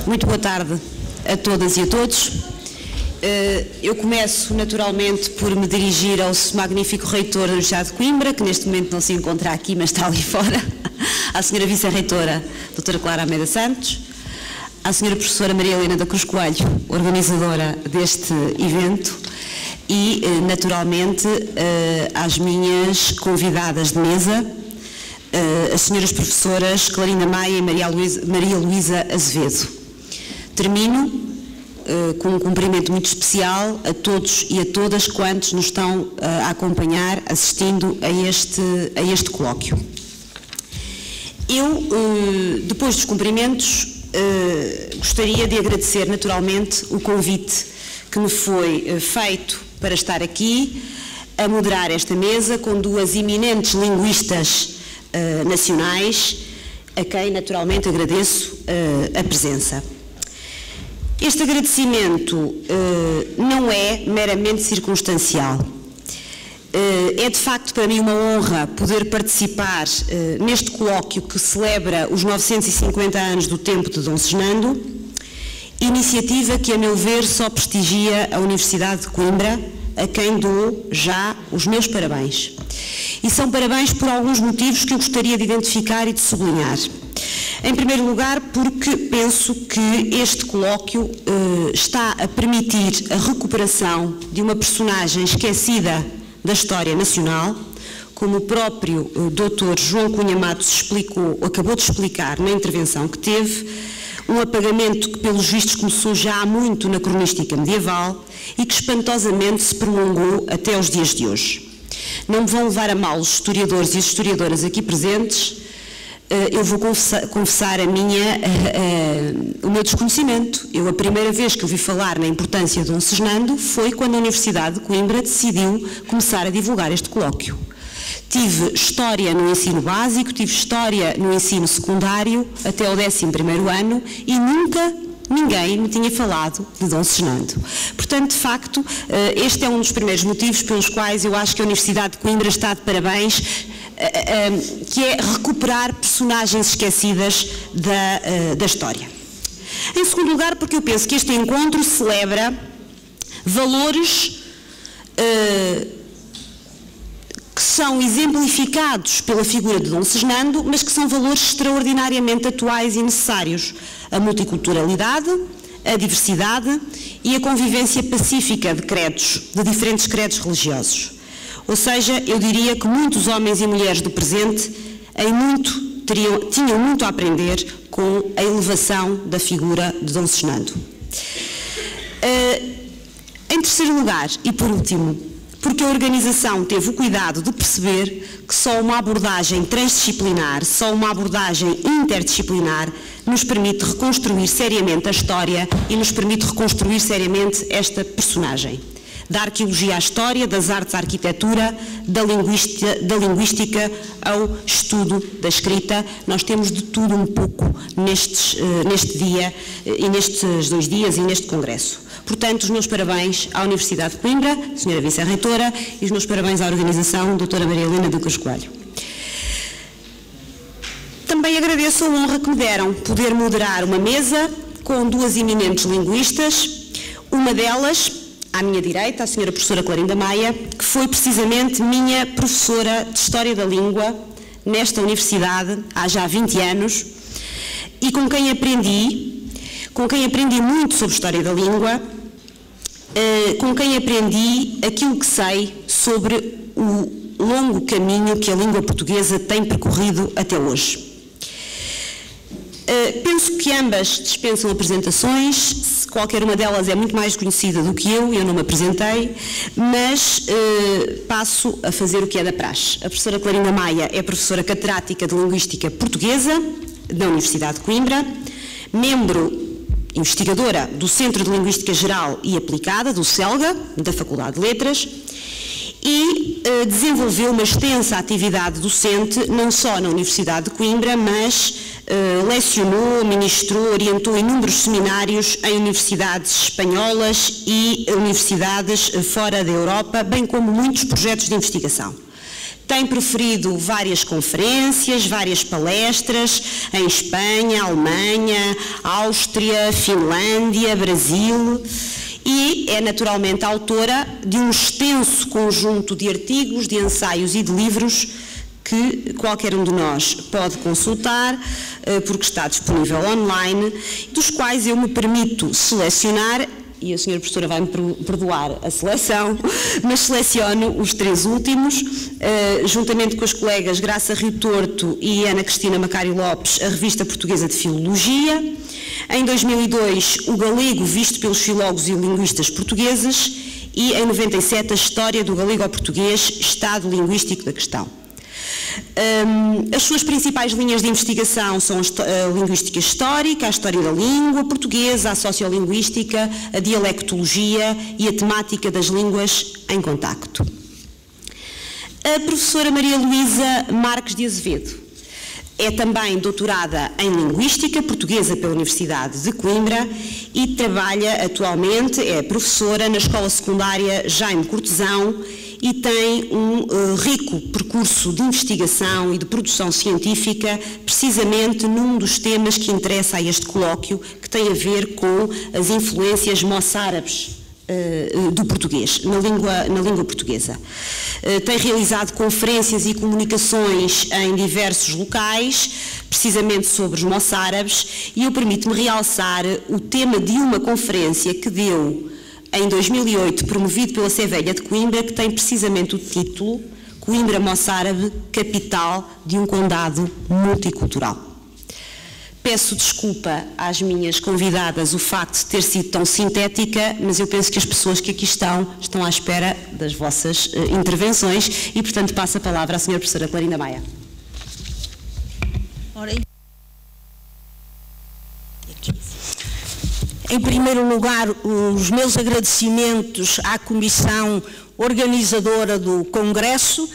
Muito boa tarde a todas e a todos. Eu começo naturalmente por me dirigir ao magnífico reitor da Universidade de Coimbra, que neste momento não se encontra aqui, mas está ali fora, à senhora vice-reitora, doutora Clara Almeida Santos, à senhora professora Maria Helena da Cruz Coelho, organizadora deste evento, e naturalmente às minhas convidadas de mesa, as senhoras professoras Clarinda Maia e Maria Luísa Azevedo. Termino com um cumprimento muito especial a todos e a todas quantos nos estão a acompanhar, assistindo a este colóquio. Eu, depois dos cumprimentos, gostaria de agradecer naturalmente o convite que me foi feito para estar aqui a moderar esta mesa com duas eminentes linguistas nacionais, a quem naturalmente agradeço a presença. Este agradecimento não é meramente circunstancial. É de facto para mim uma honra poder participar neste colóquio que celebra os 950 anos do tempo de Dom Sesnando, iniciativa que, a meu ver, só prestigia a Universidade de Coimbra, a quem dou já os meus parabéns. E são parabéns por alguns motivos que eu gostaria de identificar e de sublinhar. Em primeiro lugar, porque penso que este colóquio está a permitir a recuperação de uma personagem esquecida da história nacional, como o próprio Dr. João Cunha Matos acabou de explicar na intervenção que teve, um apagamento que, pelos vistos, começou já há muito na cronística medieval e que espantosamente se prolongou até aos dias de hoje. Não me vão levar a mal os historiadores e as historiadoras aqui presentes, eu vou confessar o meu desconhecimento. A primeira vez que ouvi falar na importância de Dom Sesnando foi quando a Universidade de Coimbra decidiu começar a divulgar este colóquio. Tive História no ensino básico, tive História no ensino secundário até ao 11º ano e nunca ninguém me tinha falado de Dom Sesnando. Portanto, de facto, este é um dos primeiros motivos pelos quais eu acho que a Universidade de Coimbra está de parabéns, que é recuperar personagens esquecidas da história. Em segundo lugar, porque eu penso que este encontro celebra valores que são exemplificados pela figura de Dom Sesnando, mas que são valores extraordinariamente atuais e necessários. A multiculturalidade, a diversidade e a convivência pacífica de diferentes credos religiosos. Ou seja, eu diria que muitos homens e mulheres do presente tinham muito a aprender com a elevação da figura de Dom Sesnando. Em terceiro lugar, e por último, porque a organização teve o cuidado de perceber que só uma abordagem transdisciplinar, só uma abordagem interdisciplinar nos permite reconstruir seriamente a história e nos permite reconstruir seriamente esta personagem. Da arqueologia à história, das artes à arquitetura, da linguística ao estudo da escrita. Nós temos de tudo um pouco neste dia, e nestes 2 dias e neste congresso. Portanto, os meus parabéns à Universidade de Coimbra, senhora vice-reitora, e os meus parabéns à organização, doutora Maria Helena da Cruz Coelho. Também agradeço a honra que me deram poder moderar uma mesa com duas eminentes linguistas, uma delas, à minha direita, a senhora professora Clarinda Maia, que foi precisamente minha professora de História da Língua nesta universidade há já 20 anos e com quem aprendi muito sobre História da Língua, com quem aprendi aquilo que sei sobre o longo caminho que a língua portuguesa tem percorrido até hoje. Penso que ambas dispensam apresentações, qualquer uma delas é muito mais conhecida do que eu não me apresentei, mas passo a fazer o que é da praxe. A professora Clarinda Maia é professora catedrática de Linguística Portuguesa da Universidade de Coimbra, investigadora do Centro de Linguística Geral e Aplicada, do CELGA, da Faculdade de Letras, e desenvolveu uma extensa atividade docente, não só na Universidade de Coimbra, mas Lecionou, ministrou, orientou inúmeros seminários em universidades espanholas e universidades fora da Europa, bem como muitos projetos de investigação. Tem proferido várias conferências, várias palestras em Espanha, Alemanha, Áustria, Finlândia, Brasil e é naturalmente autora de um extenso conjunto de artigos, de ensaios e de livros que qualquer um de nós pode consultar, porque está disponível online, dos quais eu me permito selecionar, e a senhora professora vai-me perdoar a seleção, mas seleciono os 3 últimos, juntamente com as colegas Graça Rio Torto e Ana Cristina Macário Lopes, a Revista Portuguesa de Filologia. Em 2002, o galego visto pelos filólogos e linguistas portugueses e, em 97, a História do galego ao português, Estado linguístico da questão. As suas principais linhas de investigação são a linguística histórica, a história da língua portuguesa, a sociolinguística, a dialectologia e a temática das línguas em contacto. A professora Maria Luísa Marques de Azevedo é também doutorada em Linguística Portuguesa pela Universidade de Coimbra e trabalha atualmente, é professora na Escola Secundária Jaime Cortesão e tem um rico percurso de investigação e de produção científica, precisamente num dos temas que interessa a este colóquio, que tem a ver com as influências moçárabes do português, na língua portuguesa. Tem realizado conferências e comunicações em diversos locais, precisamente sobre os moçárabes, e eu permito-me realçar o tema de uma conferência que deu em 2008, promovido pela Sevelha de Coimbra, que tem precisamente o título Coimbra Moçárabe, capital de um condado multicultural. Peço desculpa às minhas convidadas o facto de ter sido tão sintética, mas eu penso que as pessoas que aqui estão à espera das vossas intervenções e, portanto, passo a palavra à senhora professora Clarinda Maia. Em primeiro lugar, os meus agradecimentos à Comissão Organizadora do Congresso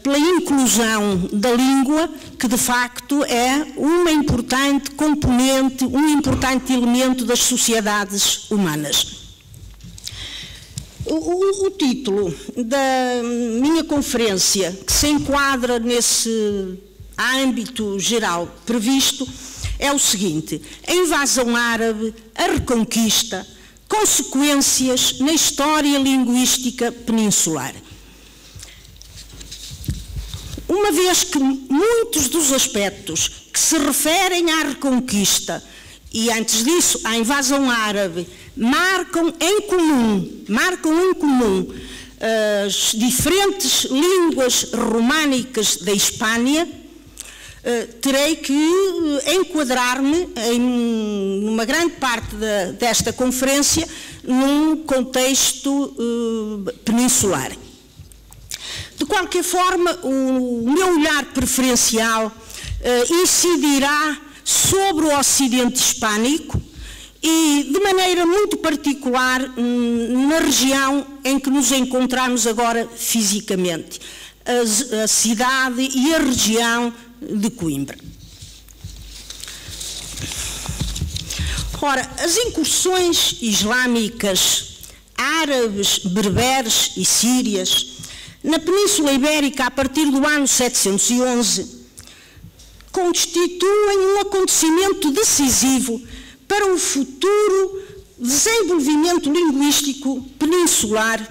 pela inclusão da língua, que de facto é uma importante componente, um importante elemento das sociedades humanas. O título da minha conferência, que se enquadra nesse âmbito geral previsto, é o seguinte: a invasão árabe, a reconquista, consequências na história linguística peninsular. Uma vez que muitos dos aspectos que se referem à reconquista e, antes disso, à invasão árabe, marcam em comum as diferentes línguas românicas da Hispânia, terei que enquadrar-me numa grande parte desta conferência num contexto peninsular. De qualquer forma, o meu olhar preferencial incidirá sobre o Ocidente Hispânico e, de maneira muito particular, na região em que nos encontramos agora fisicamente, a cidade e a região de Coimbra. Ora, as incursões islâmicas, árabes, berberes e sírias na Península Ibérica a partir do ano 711 constituem um acontecimento decisivo para o futuro desenvolvimento linguístico peninsular,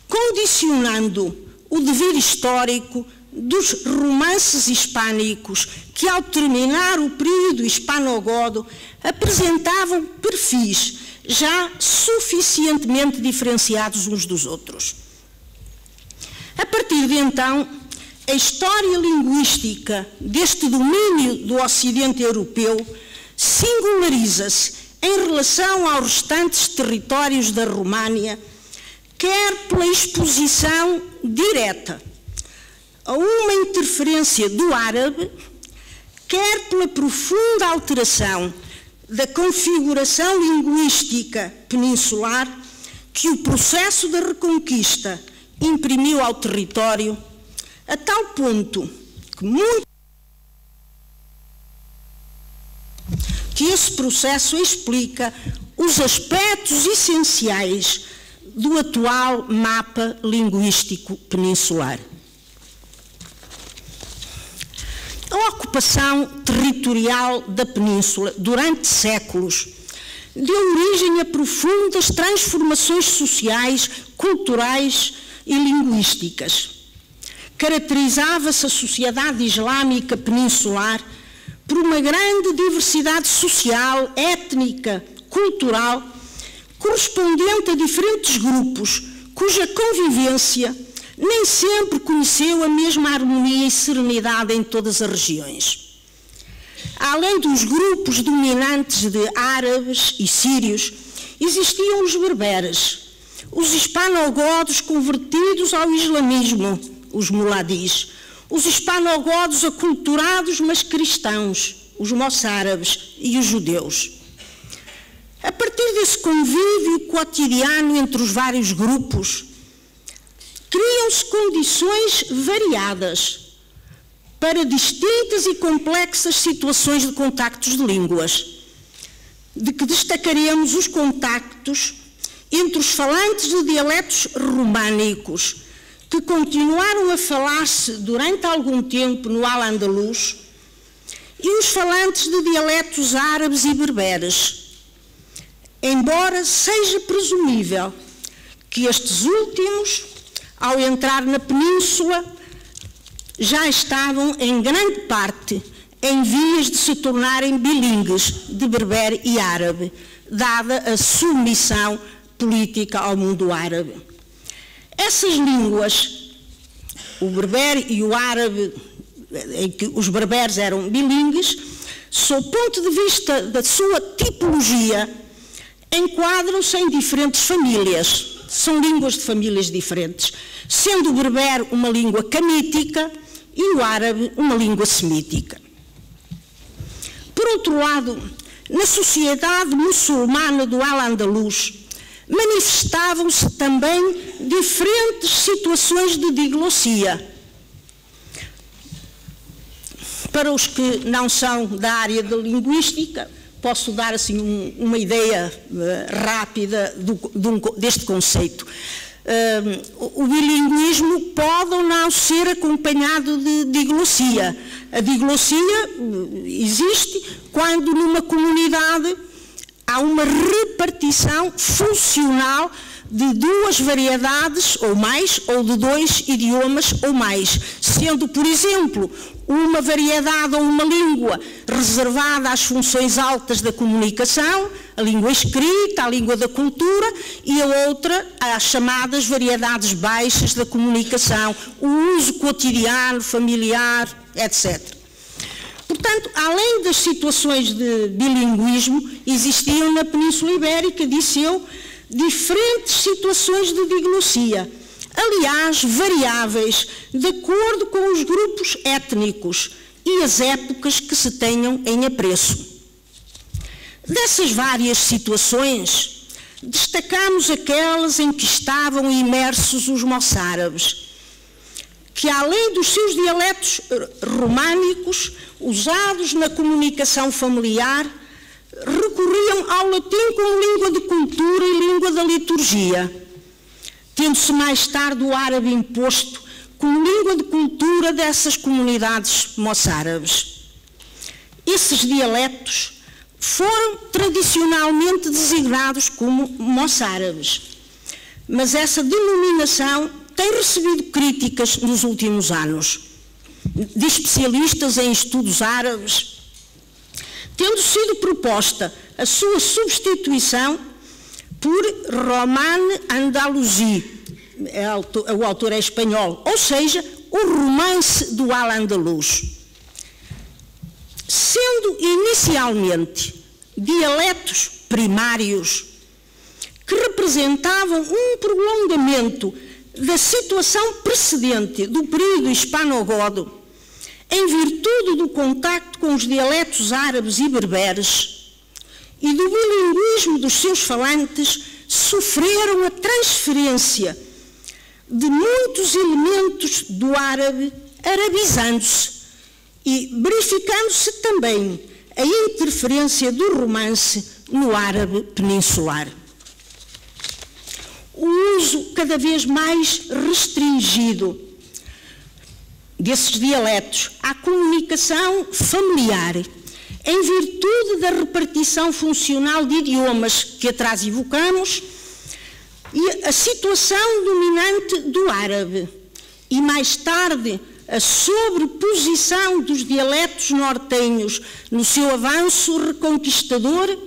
condicionando o devir histórico dos romances hispânicos que, ao terminar o período hispano-godo, apresentavam perfis já suficientemente diferenciados uns dos outros. A partir de então, a história linguística deste domínio do Ocidente Europeu singulariza-se em relação aos restantes territórios da România, quer pela exposição direta a uma interferência do árabe, quer pela profunda alteração da configuração linguística peninsular que o processo da reconquista imprimiu ao território, a tal ponto que que esse processo explica os aspectos essenciais do atual mapa linguístico peninsular. A ocupação territorial da península durante séculos deu origem a profundas transformações sociais, culturais e linguísticas. Caracterizava-se a sociedade islâmica peninsular por uma grande diversidade social, étnica, cultural, correspondente a diferentes grupos, cuja convivência nem sempre conheceu a mesma harmonia e serenidade em todas as regiões. Além dos grupos dominantes de árabes e sírios, existiam os berberes, os hispanogodos convertidos ao islamismo, os muladis, os hispanogodos aculturados mas cristãos, os moçárabes e os judeus. A partir desse convívio cotidiano entre os vários grupos, criam-se condições variadas para distintas e complexas situações de contactos de línguas, de que destacaremos os contactos entre os falantes de dialetos românicos, que continuaram a falar-se durante algum tempo no Al-Andalus, e os falantes de dialetos árabes e berberes, embora seja presumível que estes últimos, ao entrar na península, já estavam, em grande parte, em vias de se tornarem bilíngues de berber e árabe, dada a submissão política ao mundo árabe. Essas línguas, o berber e o árabe, em que os berberes eram bilíngues, sob o ponto de vista da sua tipologia, enquadram-se em diferentes famílias. São línguas de famílias diferentes, sendo o berber uma língua camítica e o árabe uma língua semítica. Por outro lado, na sociedade muçulmana do Al-Andalus, manifestavam-se também diferentes situações de diglossia. Para os que não são da área da linguística, posso dar assim uma ideia rápida deste conceito. O bilinguismo pode ou não ser acompanhado de diglossia. A diglossia existe quando numa comunidade há uma repartição funcional de duas variedades ou mais, ou de dois idiomas ou mais, sendo, por exemplo, uma variedade ou uma língua reservada às funções altas da comunicação, a língua escrita, a língua da cultura, e a outra às chamadas variedades baixas da comunicação, o uso cotidiano, familiar, etc. Portanto, além das situações de bilinguismo, existiam na Península Ibérica, disse eu, diferentes situações de diglossia, aliás, variáveis de acordo com os grupos étnicos e as épocas que se tenham em apreço. Dessas várias situações, destacamos aquelas em que estavam imersos os moçárabes, que além dos seus dialetos românicos, usados na comunicação familiar, recorriam ao latim como língua de cultura e língua da liturgia, tendo-se mais tarde o árabe imposto como língua de cultura dessas comunidades moçárabes. Esses dialetos foram tradicionalmente designados como moçárabes, mas essa denominação tem recebido críticas nos últimos anos, de especialistas em estudos árabes, tendo sido proposta a sua substituição por Roman Andalusi, o autor é espanhol, ou seja, o romance do Al-Andalus. Sendo inicialmente dialetos primários que representavam um prolongamento da situação precedente do período hispano-godo, em virtude do contacto com os dialetos árabes e berberes e do bilinguismo dos seus falantes, sofreram a transferência de muitos elementos do árabe, arabizando-se e verificando-se também a interferência do romance no árabe peninsular. O uso cada vez mais restringido desses dialetos à comunicação familiar, em virtude da repartição funcional de idiomas que atrás evocamos, e a situação dominante do árabe, e mais tarde a sobreposição dos dialetos nortenhos no seu avanço reconquistador,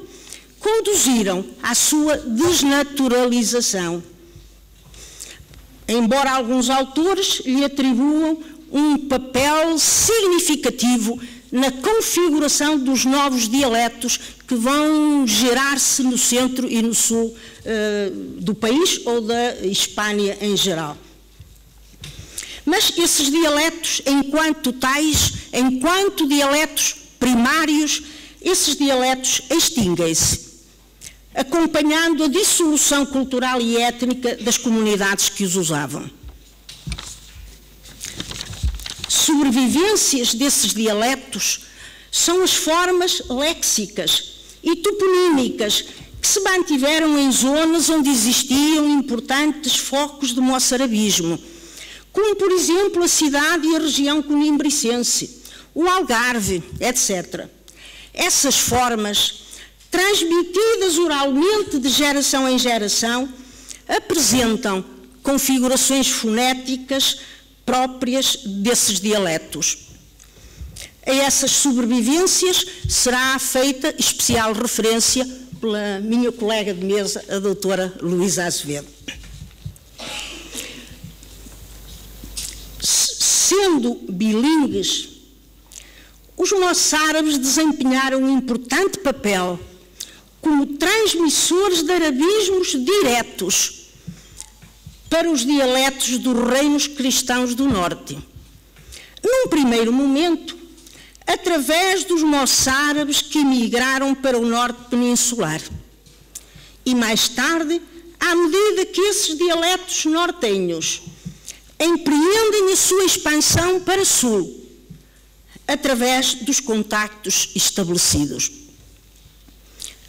conduziram à sua desnaturalização. Embora alguns autores lhe atribuam um papel significativo na configuração dos novos dialetos que vão gerar-se no centro e no sul do país ou da Hispânia em geral. Mas esses dialetos, enquanto tais, enquanto dialetos primários, esses dialetos extinguem-se, acompanhando a dissolução cultural e étnica das comunidades que os usavam. Sobrevivências desses dialetos são as formas léxicas e toponímicas que se mantiveram em zonas onde existiam importantes focos de moçarabismo, como, por exemplo, a cidade e a região conimbricense, o Algarve, etc. Essas formas, transmitidas oralmente de geração em geração, apresentam configurações fonéticas próprias desses dialetos. A essas sobrevivências será feita especial referência pela minha colega de mesa, a doutora Luísa Azevedo. Sendo bilíngues, os moçárabes desempenharam um importante papel como transmissores de arabismos diretos para os dialetos dos reinos cristãos do norte. Num primeiro momento, através dos moçárabes que emigraram para o norte peninsular. E mais tarde, à medida que esses dialetos nortenhos empreendem a sua expansão para sul, através dos contactos estabelecidos.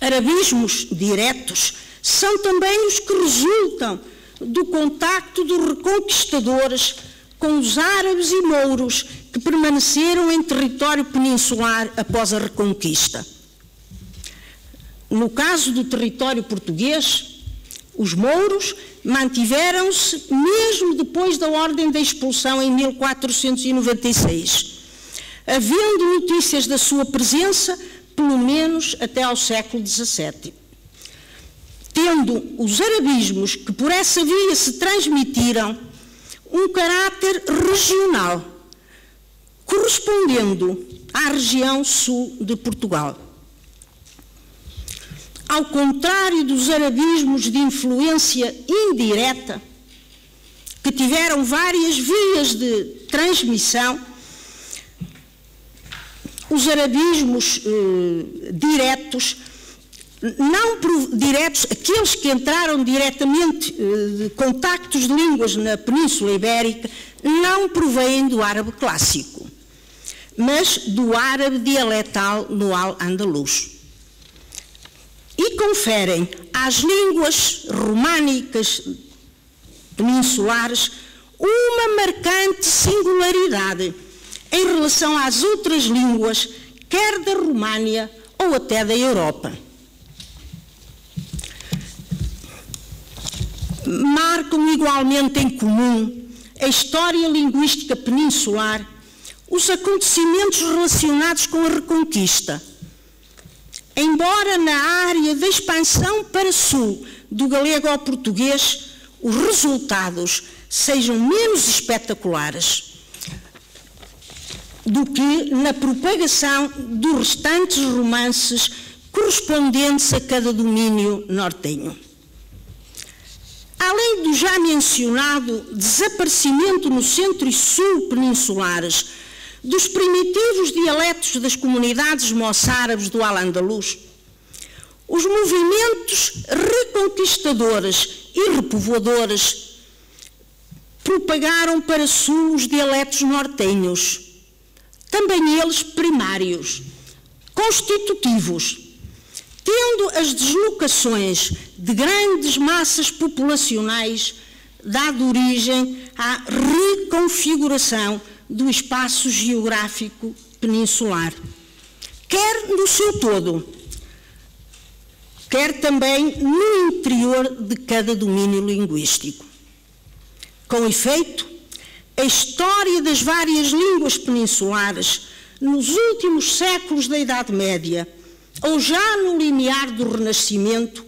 Arabismos diretos são também os que resultam do contacto dos reconquistadores com os árabes e mouros que permaneceram em território peninsular após a Reconquista. No caso do território português, os mouros mantiveram-se mesmo depois da ordem da expulsão em 1496, havendo notícias da sua presença pelo menos até ao século XVII. Tendo os arabismos que por essa via se transmitiram um caráter regional, correspondendo à região sul de Portugal. Ao contrário dos arabismos de influência indireta, que tiveram várias vias de transmissão, os arabismos diretos, aqueles que entraram diretamente de contactos de línguas na Península Ibérica, não provêm do árabe clássico, mas do árabe dialetal no Al-Andalus. E conferem às línguas românicas peninsulares uma marcante singularidade em relação às outras línguas, quer da România ou até da Europa. Marcam igualmente em comum a história linguística peninsular, os acontecimentos relacionados com a Reconquista. Embora na área da expansão para sul do galego ao português os resultados sejam menos espetaculares do que na propagação dos restantes romances correspondentes a cada domínio nortenho. Além do já mencionado desaparecimento no centro e sul peninsulares dos primitivos dialetos das comunidades moçárabes do Al-Andalus, os movimentos reconquistadores e repovoadores propagaram para sul os dialetos nortenhos, também eles primários, constitutivos, tendo as deslocações de grandes massas populacionais dado origem à reconfiguração do espaço geográfico peninsular, quer no seu todo, quer também no interior de cada domínio linguístico. Com efeito, a história das várias línguas peninsulares nos últimos séculos da Idade Média, ou já no limiar do Renascimento,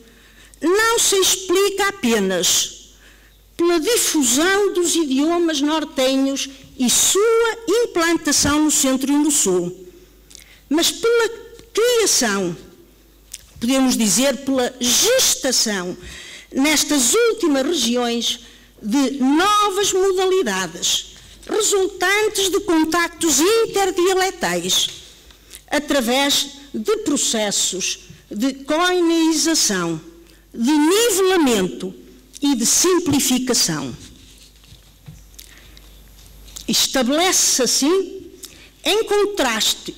não se explica apenas pela difusão dos idiomas nortenhos e sua implantação no Centro e no Sul, mas pela criação, podemos dizer pela gestação, nestas últimas regiões, de novas modalidades, resultantes de contactos interdialetais, através de processos de koineização, de nivelamento e de simplificação. Estabelece-se assim um contraste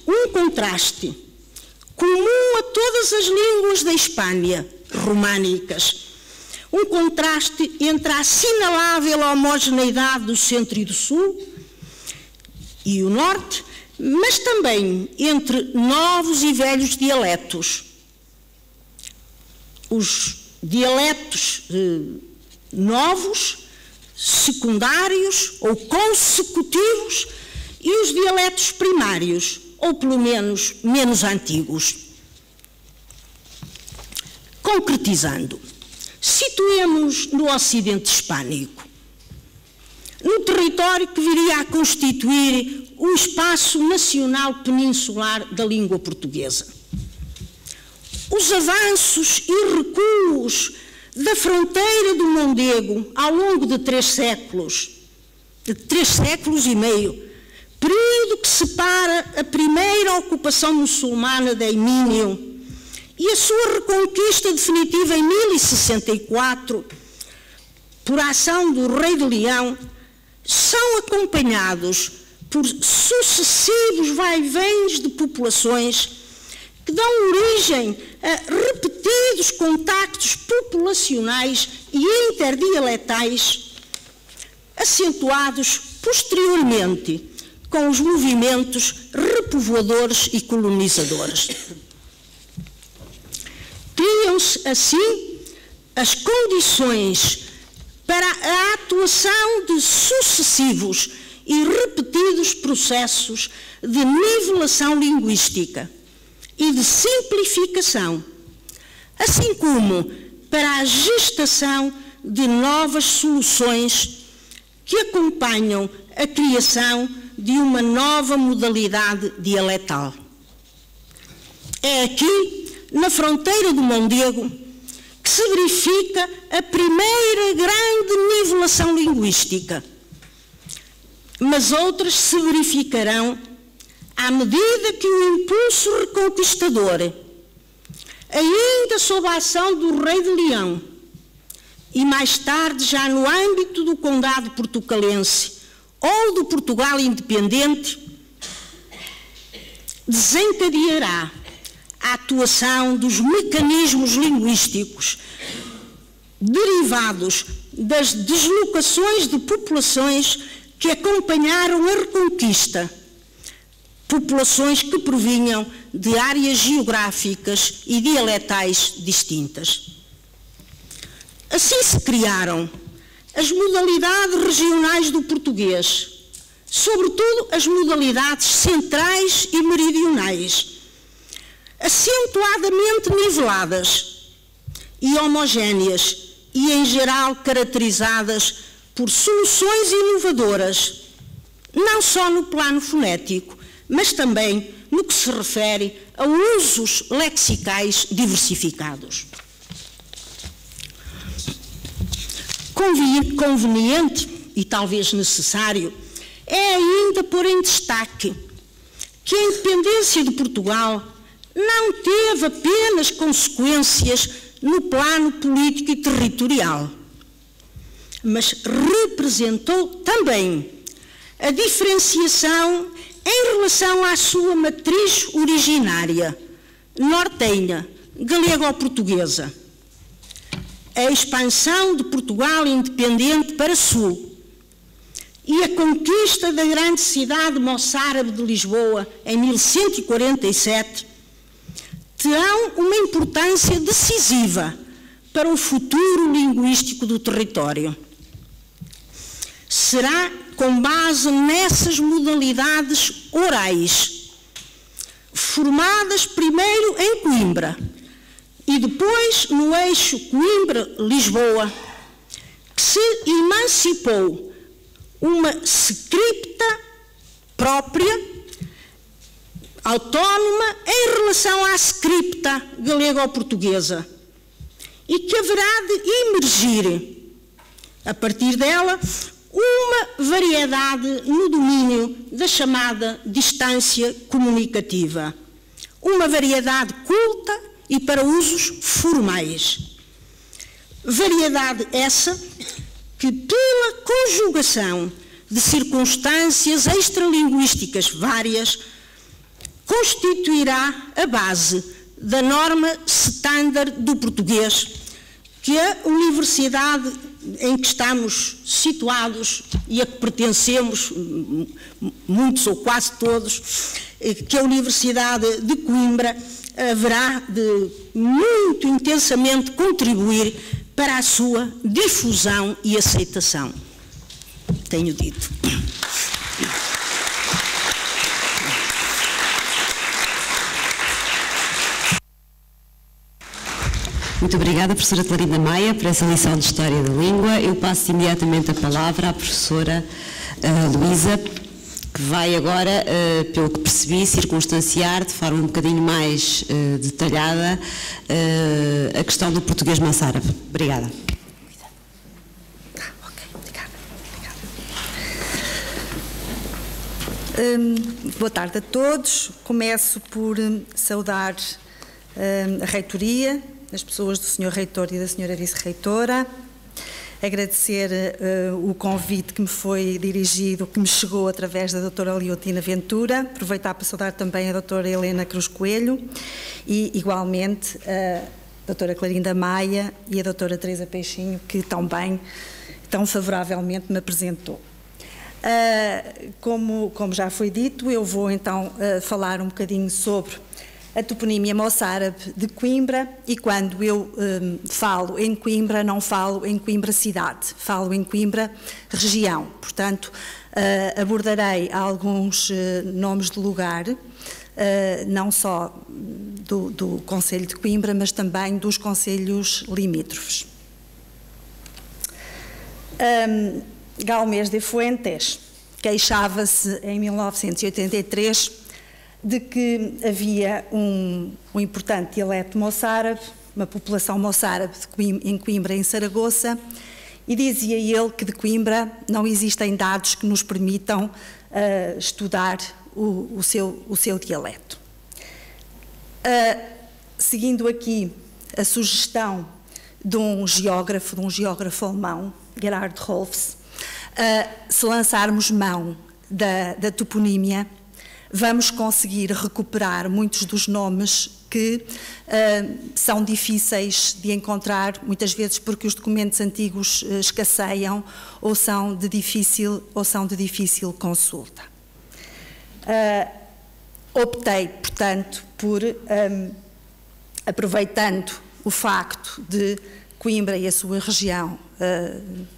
comum a todas as línguas da Hispânia românicas, um contraste entre a assinalável homogeneidade do Centro e do Sul e o Norte, mas também entre novos e velhos dialetos. Os dialetos novos, secundários ou consecutivos e os dialetos primários, ou pelo menos menos antigos. Concretizando, situemos no Ocidente Hispânico, no território que viria a constituir o espaço nacional peninsular da língua portuguesa. Os avanços e recuos da fronteira do Mondego ao longo de 3 séculos e meio, período que separa a primeira ocupação muçulmana de Emínio e a sua reconquista definitiva em 1064, por ação do rei de Leão, são acompanhados por sucessivos vai-vens de populações que dão origem a repetidos contactos populacionais e interdialetais, acentuados posteriormente com os movimentos repovoadores e colonizadores. Criam-se, assim, as condições para a atuação de sucessivos e repetidos processos de nivelação linguística e de simplificação, assim como para a gestação de novas soluções que acompanham a criação de uma nova modalidade dialetal. É aqui, na fronteira do Mondego, que se verifica a primeira grande nivelação linguística, mas outras se verificarão à medida que o impulso reconquistador, ainda sob a ação do rei de Leão, e mais tarde já no âmbito do Condado Portucalense ou do Portugal independente, desencadeará a atuação dos mecanismos linguísticos derivados das deslocações de populações que acompanharam a Reconquista, populações que provinham de áreas geográficas e dialetais distintas. Assim se criaram as modalidades regionais do português, sobretudo as modalidades centrais e meridionais, acentuadamente niveladas e homogéneas e, em geral, caracterizadas por soluções inovadoras, não só no plano fonético, mas também no que se refere a usos lexicais diversificados. Conveniente e talvez necessário é ainda pôr em destaque que a independência de Portugal não teve apenas consequências no plano político e territorial, mas representou também a diferenciação em relação à sua matriz originária, nortenha, galego-portuguesa, a expansão de Portugal independente para sul e a conquista da grande cidade moçárabe de Lisboa em 1147 terão uma importância decisiva para o futuro linguístico do território. Será com base nessas modalidades orais, formadas primeiro em Coimbra e depois no eixo Coimbra-Lisboa, que se emancipou uma scripta própria, autónoma em relação à scripta galego-portuguesa e que haverá de emergir, a partir dela, uma variedade no domínio da chamada distância comunicativa, uma variedade culta e para usos formais. Variedade essa que, pela conjugação de circunstâncias extralinguísticas várias, constituirá a base da norma standard do português que a Universidade em que estamos situados e a que pertencemos, muitos ou quase todos, que a Universidade de Coimbra haverá de muito intensamente contribuir para a sua difusão e aceitação. Tenho dito. Muito obrigada, professora Clarinda Maia, por essa lição de História da Língua. Eu passo imediatamente a palavra à professora Luísa, que vai agora, pelo que percebi, circunstanciar de forma um bocadinho mais detalhada a questão do português moçárabe. Obrigada. Boa tarde a todos. Começo por saudar a reitoria, as pessoas do Sr. Reitor e da Sra. Vice-Reitora, agradecer o convite que me foi dirigido, que me chegou através da doutora Leotina Ventura, aproveitar para saudar também a doutora Helena Cruz Coelho e, igualmente, a doutora Clarinda Maia e a doutora Teresa Peixinho, que tão favoravelmente me apresentou. Como já foi dito, eu vou então falar um bocadinho sobre a toponímia moçárabe de Coimbra, e quando eu falo em Coimbra, não falo em Coimbra cidade, falo em Coimbra região. Portanto, abordarei alguns nomes de lugar, não só do concelho de Coimbra, mas também dos concelhos limítrofes. Galmés de Fuentes queixava-se em 1983 de que havia um importante dialeto moçárabe, uma população moçárabe em Coimbra e em Saragoça, e dizia ele que de Coimbra não existem dados que nos permitam estudar o seu dialeto. Seguindo aqui a sugestão de um geógrafo alemão, Gerhard Rolfs, se lançarmos mão da toponímia, vamos conseguir recuperar muitos dos nomes que são difíceis de encontrar, muitas vezes porque os documentos antigos escasseiam ou são de difícil consulta. Optei, portanto, por, aproveitando o facto de Coimbra e a sua região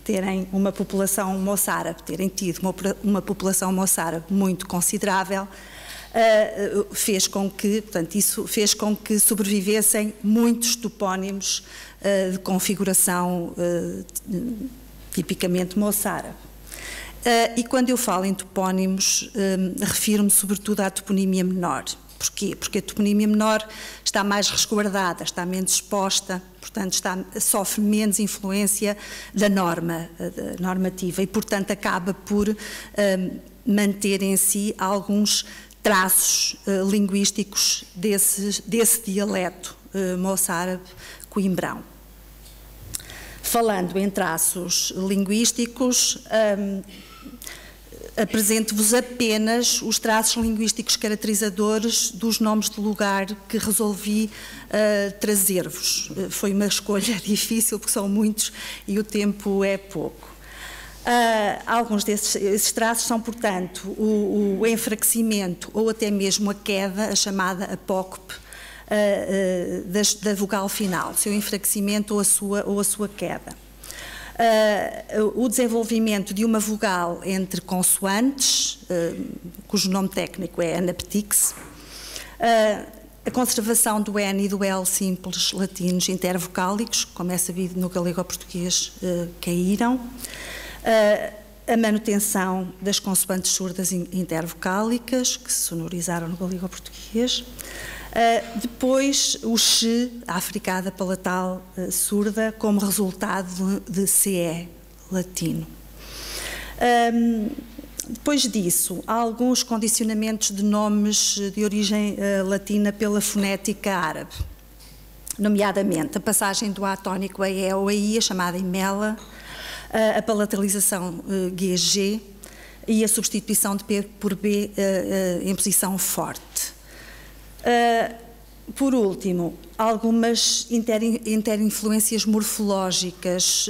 terem uma população moçárabe, terem tido uma população moçárabe muito considerável, isso fez com que sobrevivessem muitos topónimos de configuração tipicamente moçárabe. E quando eu falo em topónimos, refiro-me sobretudo à toponímia menor. Porquê? Porque a toponímia menor está mais resguardada, está menos exposta, portanto sofre menos influência da normativa e, portanto, acaba por manter em si alguns traços linguísticos desse dialeto moçárabe coimbrão. Falando em traços linguísticos, apresento-vos apenas os traços linguísticos caracterizadores dos nomes de lugar que resolvi trazer-vos. Foi uma escolha difícil, porque são muitos e o tempo é pouco. Alguns desses traços são, portanto, o enfraquecimento ou até mesmo a queda, a chamada apócope da vogal final, seu enfraquecimento ou a sua queda. O desenvolvimento de uma vogal entre consoantes, cujo nome técnico é anaptix, a conservação do N e do L simples latinos intervocálicos, como é sabido no galego-português, caíram, a manutenção das consoantes surdas intervocálicas, que se sonorizaram no galego-português, depois o X, a africada palatal surda, como resultado de CE latino. Depois disso, há alguns condicionamentos de nomes de origem latina pela fonética árabe, nomeadamente a passagem do A tónico a E ou a I, a chamada imela, a palatalização GG e a substituição de P por B em posição forte. Por último, algumas interinfluências morfológicas,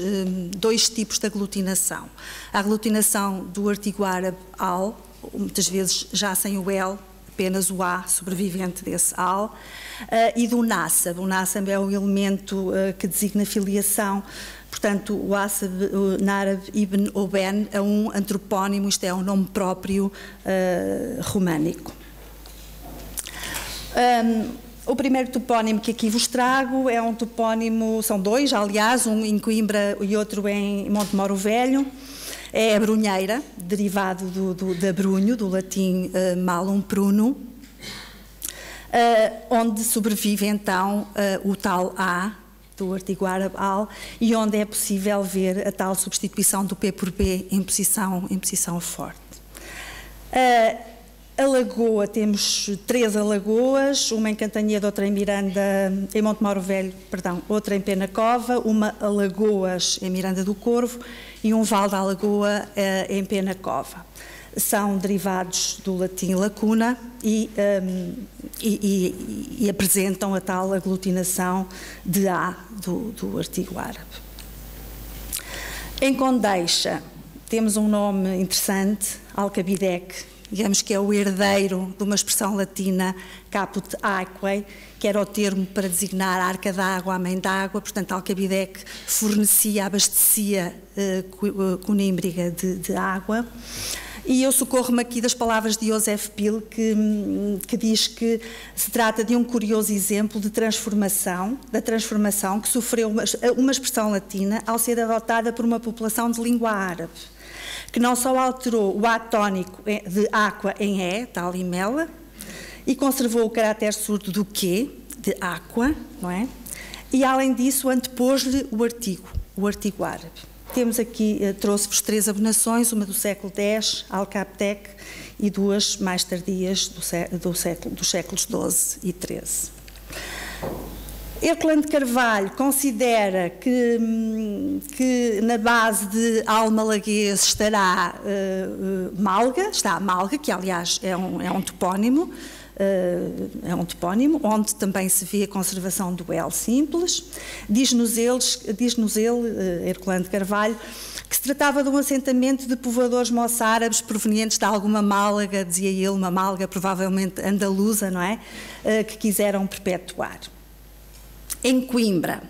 dois tipos de aglutinação. A aglutinação do artigo árabe al, muitas vezes já sem o L, apenas o A sobrevivente desse al, e do nasab. O nasab é o elemento que designa filiação, portanto, o asab, narab, ibn ou ben, é um antropónimo, isto é um nome próprio românico. O primeiro topónimo que aqui vos trago é um topónimo, são dois, aliás, um em Coimbra e outro em Montemoro Velho. É a brunheira, derivado da brunho, do latim malum pruno, onde sobrevive então o tal A, do artigo árabe al, e onde é possível ver a tal substituição do P por B em posição forte. A lagoa, temos 3 alagoas, uma em Cantanhede, outra em Miranda, em Montemoro Velho, perdão, outra em Penacova, uma Alagoas em Miranda do Corvo e um Val da Alagoa em Penacova. São derivados do latim lacuna e apresentam a tal aglutinação de A do artigo árabe. Em Condeixa temos um nome interessante, Alcabidec, digamos que é o herdeiro de uma expressão latina, caput aquae, que era o termo para designar a arca d'água, a mãe d'água, portanto Alcabidec fornecia, abastecia Conímbriga de água. E eu socorro-me aqui das palavras de Joseph Pil, que diz que se trata de um curioso exemplo de transformação, que sofreu uma expressão latina ao ser adotada por uma população de língua árabe, que não só alterou o A tónico de aqua em E, tal imela, e conservou o caráter surdo do Q, de aqua, não é? E além disso antepôs-lhe o artigo árabe. Temos aqui, trouxe-vos 3 abonações, uma do século X, Alcaptec, e 2 mais tardias dos séculos XII e XIII. Herculano de Carvalho considera que na base de almalaguês estará Malga, que aliás é um topónimo, onde também se vê a conservação do L simples. Diz-nos ele, Herculano de Carvalho, que se tratava de um assentamento de povoadores moçárabes provenientes de alguma Málaga, dizia ele, uma Málaga provavelmente andaluza, não é? Que quiseram perpetuar. Em Coimbra,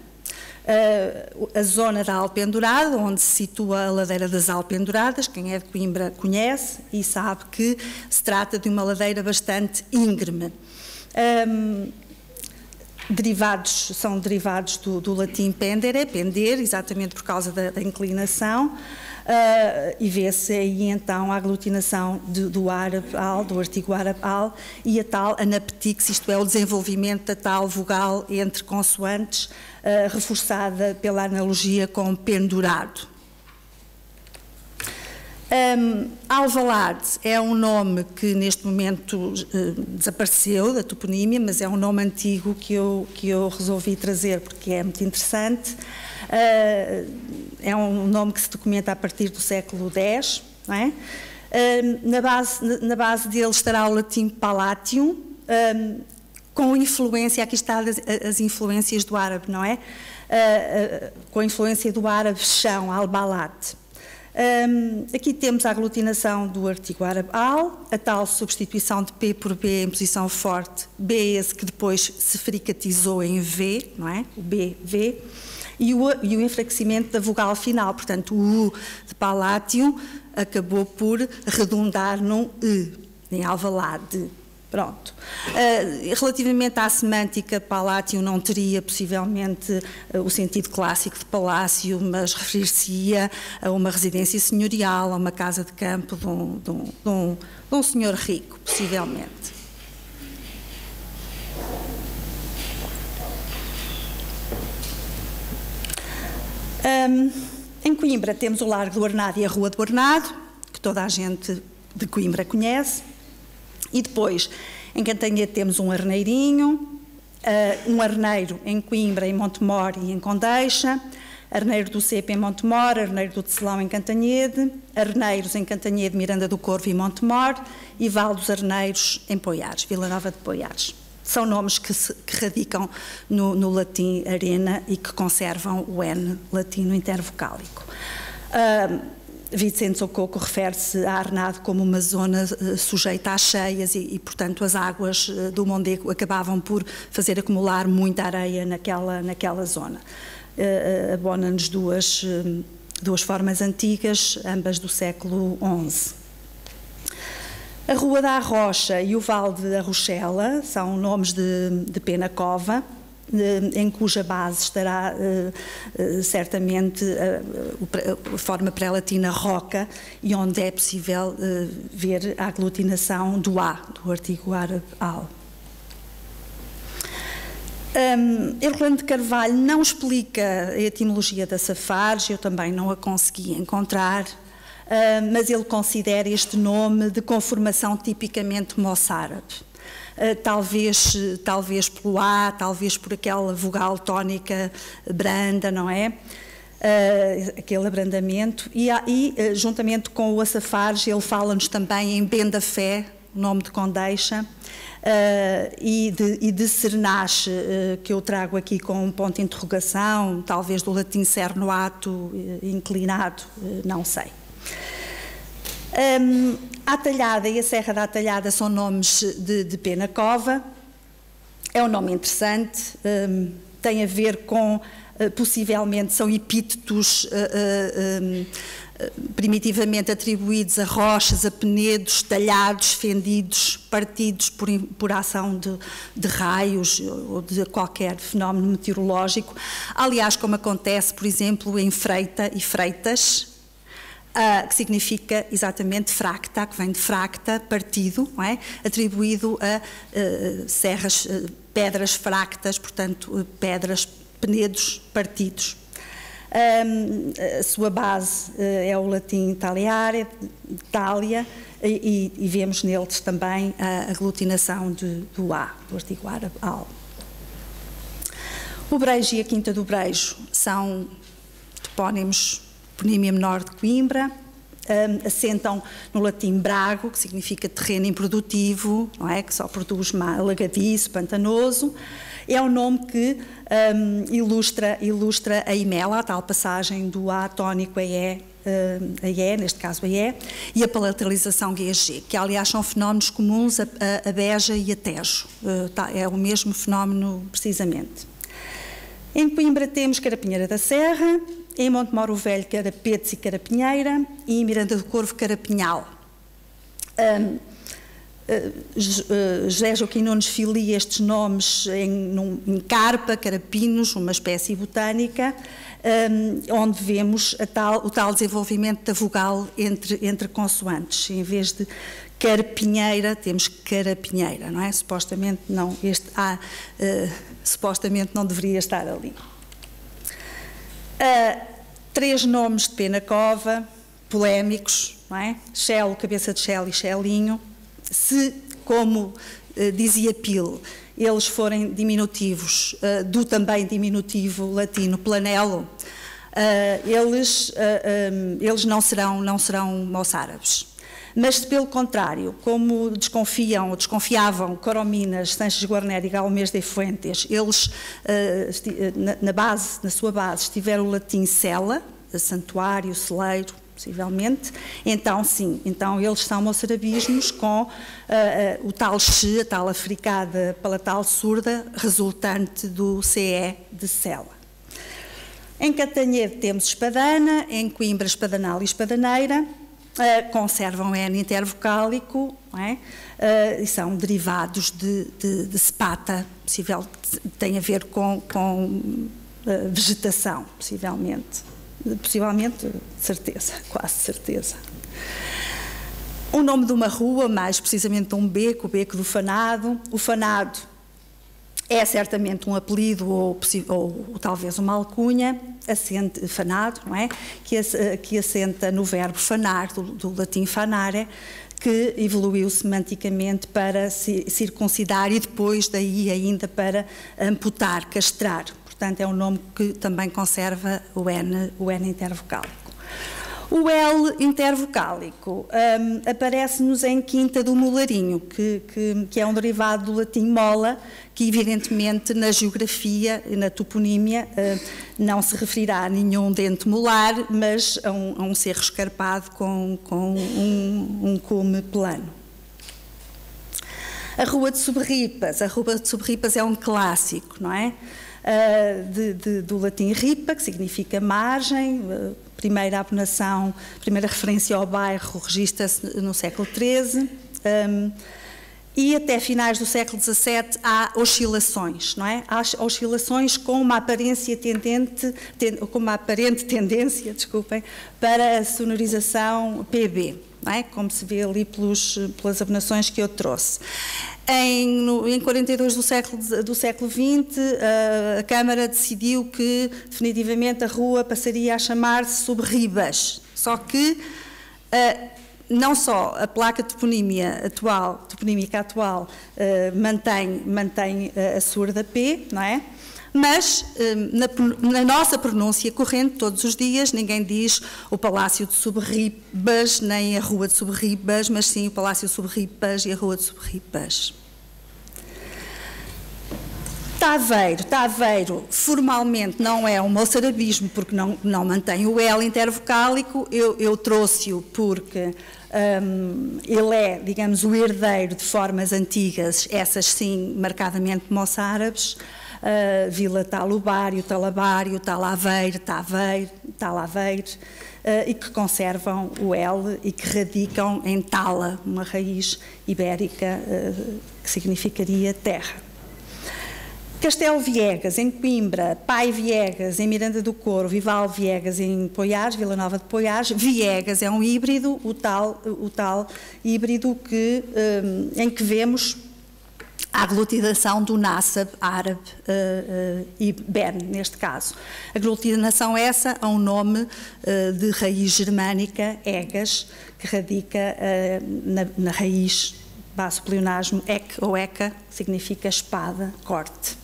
a zona da Alpendurada, onde se situa a ladeira das Alpenduradas, quem é de Coimbra conhece e sabe que se trata de uma ladeira bastante íngreme. São derivados do latim pendere, pender, exatamente por causa da inclinação, e vê-se aí então a aglutinação do árabe al, do artigo árabe al, e a tal anaptix, isto é, o desenvolvimento da tal vogal entre consoantes, reforçada pela analogia com pendurado. Alvalade é um nome que neste momento desapareceu da toponímia, mas é um nome antigo que eu resolvi trazer porque é muito interessante. É um nome que se documenta a partir do século X, não é? Na base dele estará o latim Palatium, com influência, aqui estão as influências do árabe, não é? Com a influência do árabe chão, al-balat. Aqui temos a aglutinação do artigo árabe al, a tal substituição de P por B em posição forte, B esse que depois se fricatizou em V, não é? O B, V, e o enfraquecimento da vogal final, portanto o U de Palatium acabou por redundar num E, em alvalade. Pronto. Relativamente à semântica, Palatium não teria possivelmente o sentido clássico de palácio, mas referir-se-ia a uma residência senhorial, a uma casa de campo de um senhor rico, possivelmente. Em Coimbra temos o Largo do Arnado e a Rua do Arnado, que toda a gente de Coimbra conhece. E depois, em Cantanhede temos um arneirinho, um arneiro em Coimbra, em Montemor e em Condeixa, arneiro do Cepo em Montemor, arneiro do Tecelão em Cantanhede, arneiros em Cantanhede, Miranda do Corvo e Montemor, e Val dos Arneiros em Poiares, Vila Nova de Poiares. São nomes que radicam no latim arena e que conservam o N latino intervocálico. Vicente Sococo refere-se a Arnado como uma zona sujeita às cheias e, portanto, as águas do Mondego acabavam por fazer acumular muita areia naquela zona. Abona-nos duas formas antigas, ambas do século XI. A Rua da Arrocha e o Val de Arrochela são nomes de Penacova, em cuja base estará certamente a forma pré-latina roca e onde é possível ver a aglutinação do A, do artigo árabe al. Herculano de Carvalho não explica a etimologia da safarge, eu também não a consegui encontrar, mas ele considera este nome de conformação tipicamente moçárabe. Talvez pelo A, talvez por aquela vogal tónica branda, não é? Aquele abrandamento. E juntamente com o açafarge, ele fala-nos também em Bendafé, o nome de Condeixa, e de Cernache, que eu trago aqui com um ponto de interrogação, talvez do latim cernuato, inclinado, não sei. A Talhada e a Serra da Talhada são nomes de Penacova. É um nome interessante, tem a ver com, possivelmente, são epítetos primitivamente atribuídos a rochas, a penedos, talhados, fendidos, partidos por ação de raios ou de qualquer fenómeno meteorológico. Aliás, como acontece, por exemplo, em Freita e Freitas, que significa exatamente fracta, que vem de fracta, partido, não é? Atribuído a serras, pedras fractas, portanto, pedras, penedos, partidos. A sua base é o latim italiare, Itália, e vemos neles também a aglutinação do A, do artigo árabe al. O Brejo e a Quinta do Brejo são topónimos, toponímia menor de Coimbra, assentam no latim brago, que significa terreno improdutivo, não é? Que só produz alagadiço, pantanoso. É um nome que ilustra a imela, a tal passagem do A tónico a E, neste caso a E, e a palatalização GG, que aliás são fenómenos comuns a Beja e a Tejo. É o mesmo fenómeno precisamente. Em Coimbra temos Carapinheira da Serra, em Montemor o Velho, Carapetes e Carapinheira, e em Miranda do Corvo, Carapinhal. José Joaquim Nunes filia estes nomes em carpa, carapinos, uma espécie botânica, onde vemos o tal desenvolvimento da vogal entre consoantes. Em vez de carapinheira, temos carapinheira, não é? Supostamente não, supostamente não deveria estar ali. 3 nomes de Penacova, polémicos, não é? Chelo, cabeça de Chelo e Chelinho. Se, como dizia Pil, eles forem diminutivos do também diminutivo latino planelo, eles não serão moçárabes. Mas, se pelo contrário, como desconfiavam Corominas, Sanches Guarneri e Galmês de Fuentes, eles, na sua base, estiveram o latim cela, santuário, celeiro, possivelmente, então sim, então eles são moçarabismos com o tal xe, a tal africada palatal surda, resultante do CE de cela. Em Catanhedo temos espadana, em Coimbra espadanal e espadaneira, conservam N intervocálico, não é? E são derivados de sepata, possível, tem a ver com vegetação, possivelmente, certeza, quase certeza. O nome de uma rua, mais precisamente de um beco, o Beco do Fanado. O Fanado é certamente um apelido ou talvez uma alcunha, fanado, não é? Que assenta no verbo fanar, do latim fanare, que evoluiu semanticamente para circuncidar e depois daí ainda para amputar, castrar. Portanto, é um nome que também conserva o N intervocálico. O L intervocálico aparece-nos em Quinta do Molarinho, que é um derivado do latim mola, que evidentemente na geografia e na toponímia não se referirá a nenhum dente molar, mas a um cerro escarpado com um cume plano. A Rua de Soberripas é um clássico, não é? Do latim ripa, que significa margem. Primeira abonação, primeira referência ao bairro registra-se no século XIII, e até finais do século XVII há oscilações, não é? Há oscilações com uma aparente tendência, desculpem, para a sonorização PB, não é? Como se vê ali pelas abonações que eu trouxe. Em 42 do século XX, a Câmara decidiu que definitivamente a rua passaria a chamar-se Soberribas, só que não só a placa toponímica atual mantém a surda P, não é? Mas na nossa pronúncia corrente, todos os dias, ninguém diz o Palácio de Soberribas, nem a Rua de Soberribas, mas sim o Palácio de Soberribas e a Rua de Soberribas. Taveiro formalmente não é um moçarabismo porque não mantém o L intervocálico, eu trouxe-o porque ele é, digamos, o herdeiro de formas antigas, essas sim marcadamente moçárabes, Vila Talubário, Talabário, Talaveiro, Talaveiro, e que conservam o L e que radicam em Tala, uma raiz ibérica que significaria terra. Castelo Viegas, em Coimbra, Pai Viegas, em Miranda do Corvo, Vival Viegas, em Poiares, Vila Nova de Poiares. Viegas é um híbrido, o tal híbrido em que vemos a aglutinação do nássab árabe e ben, neste caso. A aglutinação essa a um nome de raiz germânica, egas, que radica na raiz baço pleonasmo, ek ou eka, significa espada, corte.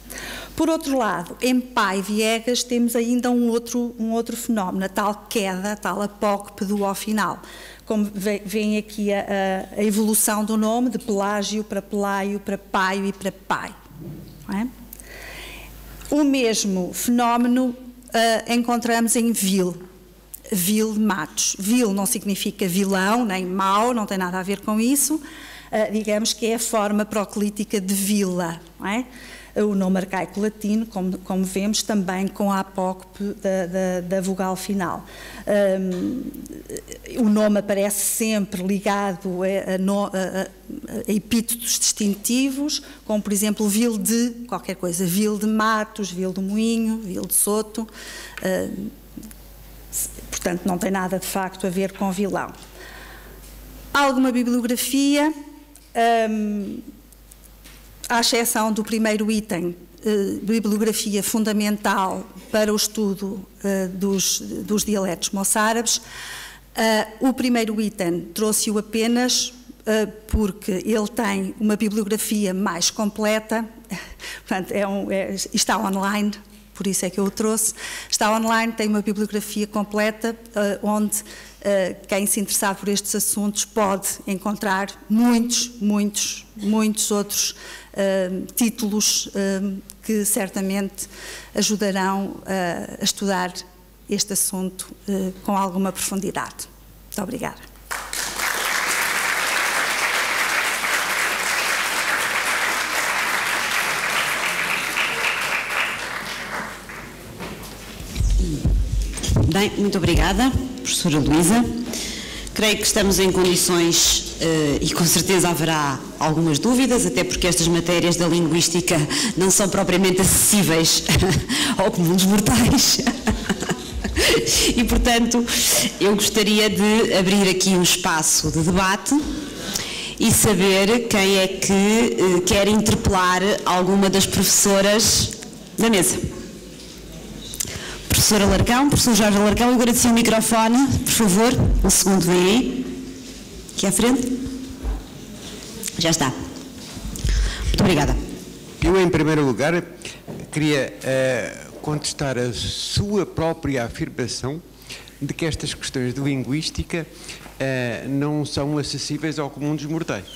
Por outro lado, em Pai Viegas temos ainda um outro fenómeno, a tal queda, a tal apócope do ao final. Como vem aqui a evolução do nome, de Pelágio para Pelaio, para Paio e para Pai. Não é? O mesmo fenómeno encontramos em Vil de Matos. Vil não significa vilão, nem mau, não tem nada a ver com isso. Digamos que é a forma proclítica de vila, não é? O nome arcaico latino, como vemos, também com a apócope da vogal final. O nome aparece sempre ligado a epítetos distintivos, como, por exemplo, Vil de qualquer coisa, Vil de Matos, Vil do Moinho, Vil de Soto. Portanto, não tem nada, de facto, a ver com vilão. Alguma bibliografia... à exceção do primeiro item, bibliografia fundamental para o estudo dos dialetos moçárabes, o primeiro item trouxe-o apenas porque ele tem uma bibliografia mais completa, portanto, está online, por isso é que eu o trouxe, está online, tem uma bibliografia completa onde quem se interessar por estes assuntos pode encontrar muitos outros títulos que certamente ajudarão a estudar este assunto com alguma profundidade. Muito obrigada. Bem, muito obrigada, professora Luísa. Creio que estamos em condições, e com certeza haverá algumas dúvidas, até porque estas matérias da linguística não são propriamente acessíveis ao comum dos mortais. E, portanto, eu gostaria de abrir aqui um espaço de debate e saber quem é que quer interpelar alguma das professoras da mesa. Professor Alarcão, professor Jorge Alarcão, eu agradeço o microfone, por favor, um segundo, vem aí, aqui à frente. Já está. Muito obrigada. Eu, em primeiro lugar, queria contestar a sua própria afirmação de que estas questões de linguística não são acessíveis ao comum dos mortais.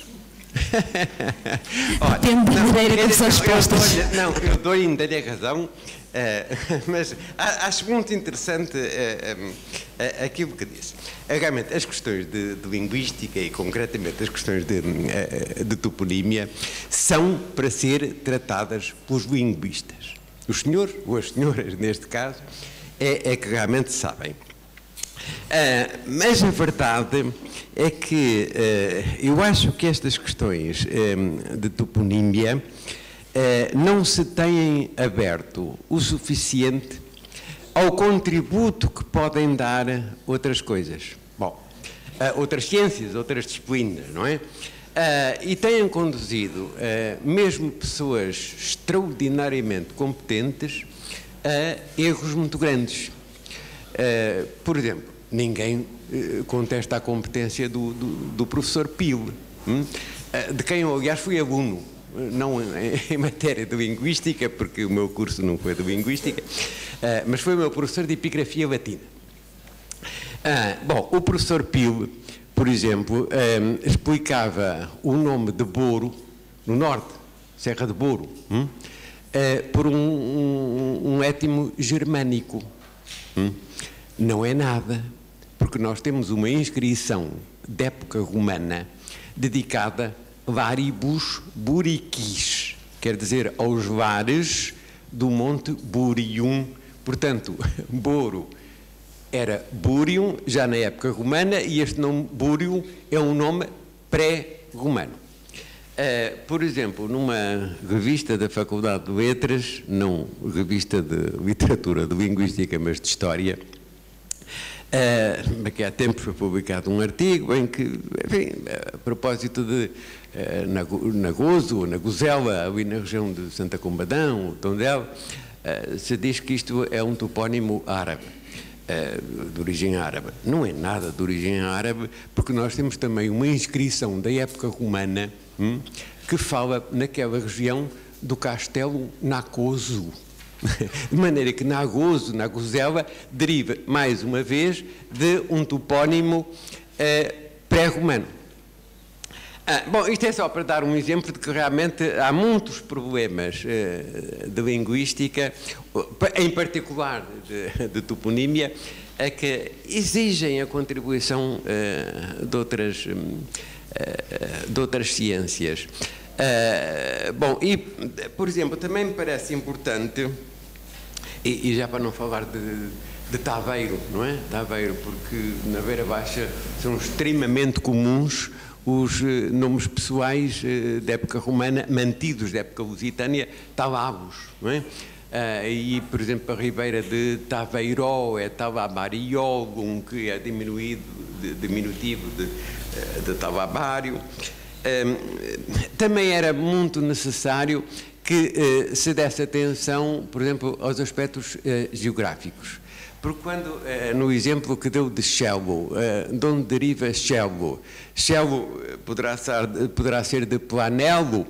Olha, depende da maneira como são expostas. Eu dou-lhe a razão, mas acho muito interessante aquilo que disse. Realmente, as questões de linguística e, concretamente, as questões de toponímia são para ser tratadas pelos linguistas. Os senhores, ou as senhoras, neste caso, é que realmente sabem. Mas a verdade é que eu acho que estas questões de toponímia não se têm aberto o suficiente ao contributo que podem dar outras coisas. Bom, outras ciências, outras disciplinas, não é? E têm conduzido mesmo pessoas extraordinariamente competentes a erros muito grandes. Por exemplo, ninguém contesta a competência do professor Pile, de quem eu, aliás, fui aluno, não em matéria de linguística, porque o meu curso não foi de linguística, mas foi o meu professor de epigrafia latina. Bom, o professor Pile, por exemplo, explicava o nome de Boro, no norte, Serra de Boro, por um étimo germânico. Não é nada, porque nós temos uma inscrição de época romana dedicada a Varibus Buriquis, quer dizer, aos vares do monte Burium. Portanto, Boro era Burium, já na época romana, e este nome Burium é um nome pré-romano. Por exemplo, numa revista da Faculdade de Letras, não revista de literatura, de linguística, mas de história, daqui a tempos foi publicado um artigo em que, enfim, a propósito de Nagozo, ou Nagozela, ali na região de Santa Combadão, o Tondela, se diz que isto é um topónimo árabe, de origem árabe. Não é nada de origem árabe, porque nós temos também uma inscrição da época romana que fala naquela região do castelo Nacoso. De maneira que Nagozo, Nagozela, deriva, mais uma vez, de um topónimo pré-romano. Bom, isto é só para dar um exemplo de que realmente há muitos problemas de linguística, em particular de toponímia, que exigem a contribuição de outras ciências. Bom, e, por exemplo, também me parece importante, e já para não falar de Taveiro, não é? Taveiro, porque na Beira Baixa são extremamente comuns os nomes pessoais da época romana, mantidos da época lusitânia, Talavos, não é? E, por exemplo, a ribeira de Taveiró é Tavabarió, que é diminutivo de Tavabário. Também era muito necessário que se desse atenção, por exemplo, aos aspectos geográficos, porque quando, no exemplo que deu de Shelbo, de onde deriva Shelbo? Shelbo poderá ser de planelo?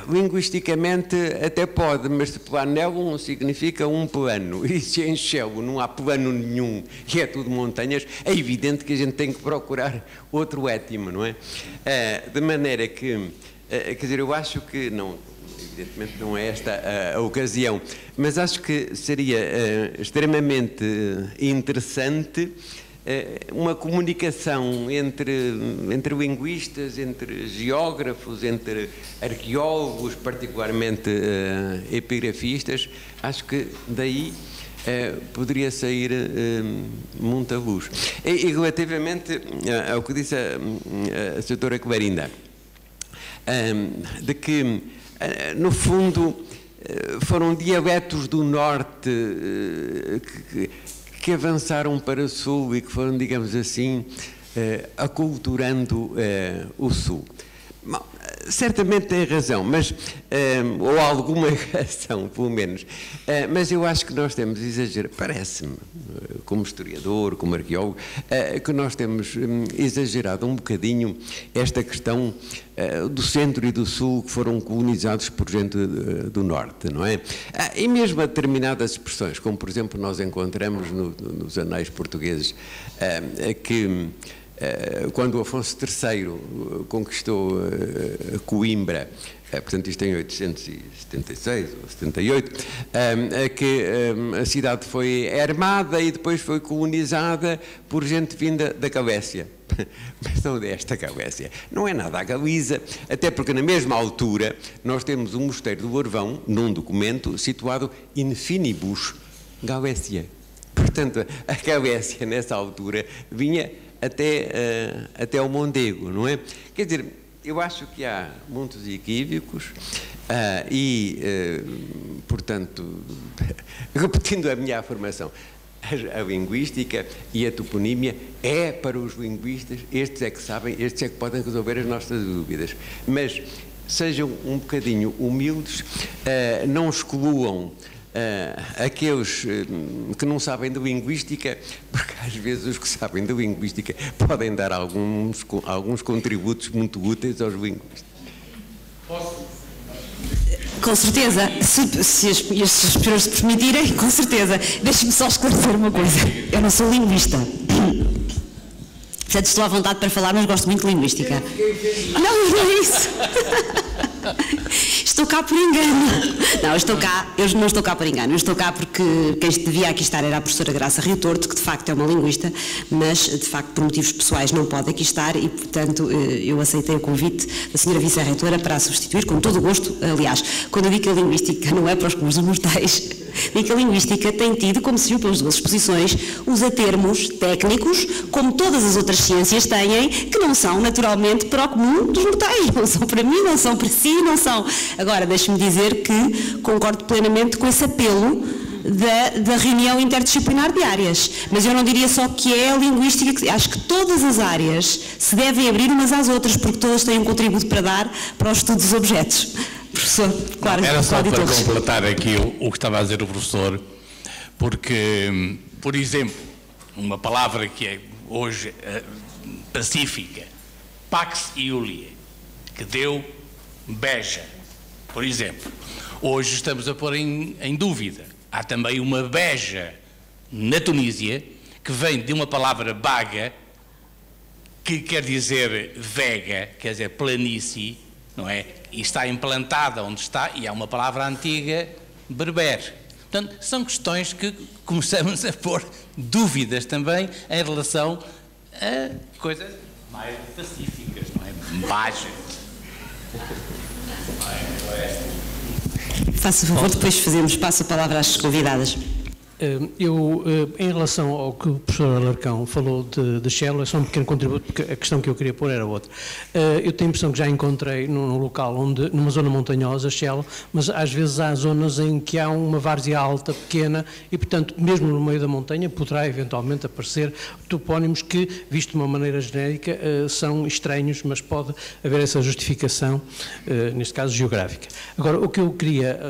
Linguisticamente até pode, mas de planelo significa um plano, e se em Shelbo não há plano nenhum e é tudo montanhas, é evidente que a gente tem que procurar outro étimo, não é? De maneira que, quer dizer, eu acho que não... Evidentemente não é esta a ocasião, mas acho que seria extremamente interessante uma comunicação entre linguistas, entre geógrafos, entre arqueólogos, particularmente epigrafistas. Acho que daí poderia sair muita luz. E relativamente ao que disse a doutora Clarinda, de que no fundo foram dialetos do norte que avançaram para o sul e que foram, digamos assim, aculturando o sul. Bom, certamente tem razão, mas, ou alguma razão, pelo menos, mas eu acho que nós temos exagerado, parece-me, como historiador, como arqueólogo, que nós temos exagerado um bocadinho esta questão do centro e do sul que foram colonizados por gente do norte, não é? E mesmo a determinadas expressões, como por exemplo nós encontramos nos anais portugueses, que quando Afonso III conquistou Coimbra, portanto isto em 876 ou 78, que a cidade foi armada e depois foi colonizada por gente vinda da Galécia. Mas onde é esta Galécia? Não é nada a Galiza, até porque na mesma altura nós temos o Mosteiro do Orvão, num documento, situado in finibus Galécia. Portanto, a Galécia nessa altura vinha até ao Mondego, não é? Quer dizer, eu acho que há muitos equívocos portanto, repetindo a minha afirmação, a linguística e a toponímia é para os linguistas, estes é que sabem, estes é que podem resolver as nossas dúvidas, mas sejam um bocadinho humildes, não excluam aqueles que não sabem de linguística, porque às vezes os que sabem de linguística podem dar alguns contributos muito úteis aos linguistas. Com certeza, se os senhores permitirem, com certeza. Deixe-me só esclarecer uma coisa. Eu não sou linguista. Portanto, estou à vontade para falar, mas gosto muito de linguística. Não é isso. Estou cá por engano. Não, eu não estou cá por engano. Eu estou cá porque quem devia aqui estar era a professora Graça Rio Torto, que de facto é uma linguista, mas de facto por motivos pessoais não pode aqui estar e, portanto, eu aceitei o convite da senhora vice-reitora para a substituir, com todo o gosto. Aliás, quando eu digo que a linguística não é para os comuns dos mortais, digo que a linguística tem tido, como se viu pelas duas exposições, usa termos técnicos, como todas as outras ciências têm, que não são naturalmente para o comum dos mortais. Não são para mim, não são para si, não são. Agora, deixe-me dizer que concordo plenamente com esse apelo da reunião interdisciplinar de áreas. Mas eu não diria só que é a linguística, acho que todas as áreas se devem abrir umas às outras, porque todas têm um contributo para dar para o estudo dos objetos. Professor, claro. Era só para completar aqui o que estava a dizer o professor, porque, por exemplo, uma palavra que é hoje pacífica, pax iulia, que deu beja, por exemplo. Hoje estamos a pôr em dúvida. Há também uma beja na Tunísia, que vem de uma palavra baga, que quer dizer vega, quer dizer planície, não é? E está implantada onde está, e é uma palavra antiga, berber. Portanto, são questões que começamos a pôr dúvidas também em relação a coisas mais pacíficas, não é? Baja. Faça o favor, depois passo a palavra às convidadas. Em relação ao que o professor Alarcão falou de Shell, é só um pequeno contributo, porque a questão que eu queria pôr era outra. Eu tenho a impressão que já encontrei num local, numa zona montanhosa, Shell, mas às vezes há zonas em que há uma várzea alta, pequena, e portanto, mesmo no meio da montanha, poderá eventualmente aparecer topónimos que, visto de uma maneira genérica, são estranhos, mas pode haver essa justificação, neste caso geográfica. Agora, o que eu queria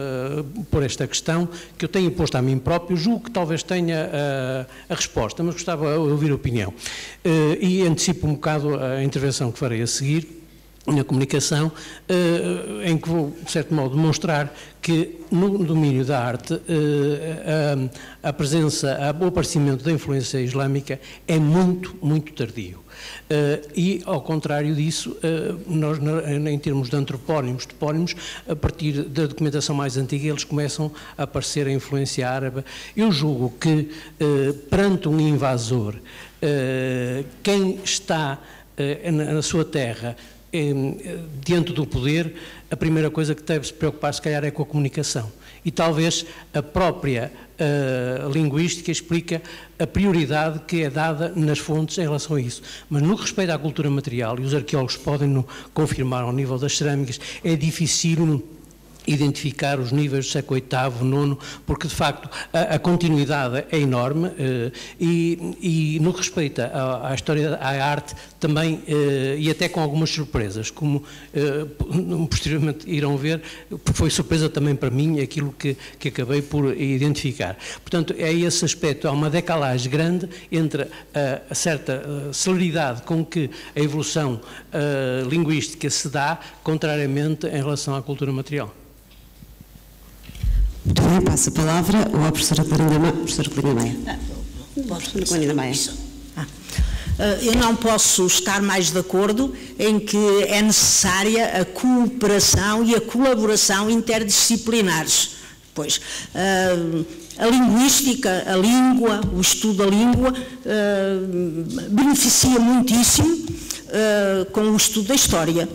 pôr esta questão, que eu tenho posto a mim próprio, julgo que talvez tenha a resposta, mas gostava de ouvir a opinião. E antecipo um bocado a intervenção que farei a seguir, na comunicação, em que vou, de certo modo, demonstrar que no domínio da arte a presença, o aparecimento da influência islâmica é muito, muito tardio. E, ao contrário disso, nós, em termos de antropónimos, topónimos, a partir da documentação mais antiga, eles começam a aparecer a influência árabe. Eu julgo que, perante um invasor, quem está na sua terra, diante do poder, a primeira coisa que deve se preocupar, se calhar, é com a comunicação. E talvez a própria linguística explica a prioridade que é dada nas fontes em relação a isso. Mas no que respeita à cultura material, e os arqueólogos podem confirmar ao nível das cerâmicas, é difícil identificar os níveis do século VIII, IX, porque de facto a continuidade é enorme e no que respeita à história, à arte também, e até com algumas surpresas, como posteriormente irão ver, porque foi surpresa também para mim aquilo que acabei por identificar. Portanto, é esse aspecto, há uma decalagem grande entre a certa celeridade com que a evolução linguística se dá, contrariamente em relação à cultura material. Muito bem, passo a palavra à professora Clorinda Maia. Professora Clorinda Maia. Eu não posso estar mais de acordo em que é necessária a cooperação e a colaboração interdisciplinares. Pois, a linguística, a língua, o estudo da língua beneficia muitíssimo com o estudo da história.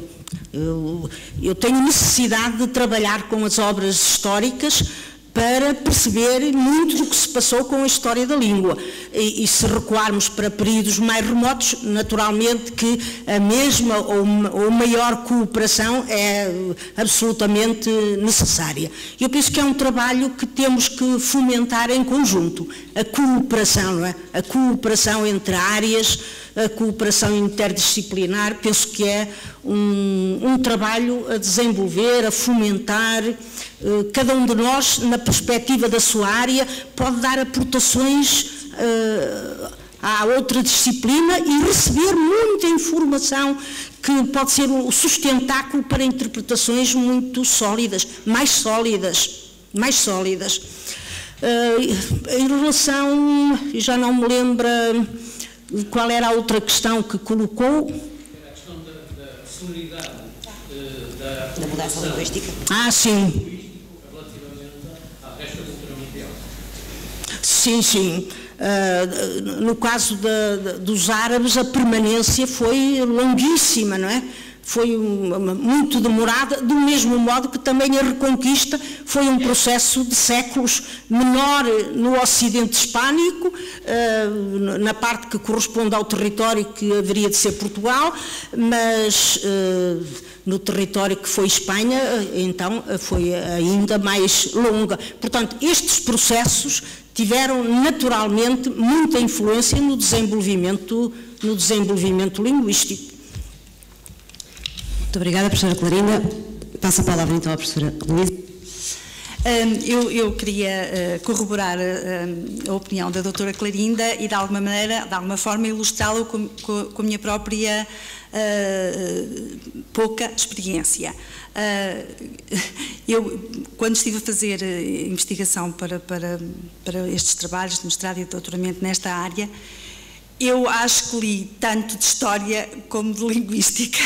Eu tenho necessidade de trabalhar com as obras históricas para perceber muito do que se passou com a história da língua. E se recuarmos para períodos mais remotos, naturalmente que a mesma ou maior cooperação é absolutamente necessária. Eu penso que é um trabalho que temos que fomentar em conjunto. A cooperação, não é? A cooperação entre áreas, a cooperação interdisciplinar, penso que é um trabalho a desenvolver, a fomentar. Cada um de nós, na perspectiva da sua área, pode dar aportações à outra disciplina e receber muita informação que pode ser o sustentáculo para interpretações muito sólidas, mais sólidas. Em relação, já não me lembro qual era a outra questão que colocou. Era a questão da celeridade da mudança linguística. Sim. Sim. No caso dos árabes, a permanência foi longuíssima, não é? Foi muito demorada, do mesmo modo que também a reconquista foi um processo de séculos menor no Ocidente hispânico, na parte que corresponde ao território que haveria de ser Portugal, mas no território que foi Espanha, então foi ainda mais longa. Portanto, estes processos tiveram naturalmente muita influência no desenvolvimento linguístico. Muito obrigada, professora Clorinda. Passo a palavra então à professora Luísa. Eu queria corroborar a opinião da doutora Clorinda e de alguma forma ilustrá-la com a minha própria pouca experiência. Eu, quando estive a fazer investigação para estes trabalhos de mestrado e de doutoramento nesta área, eu acho que li tanto de história como de linguística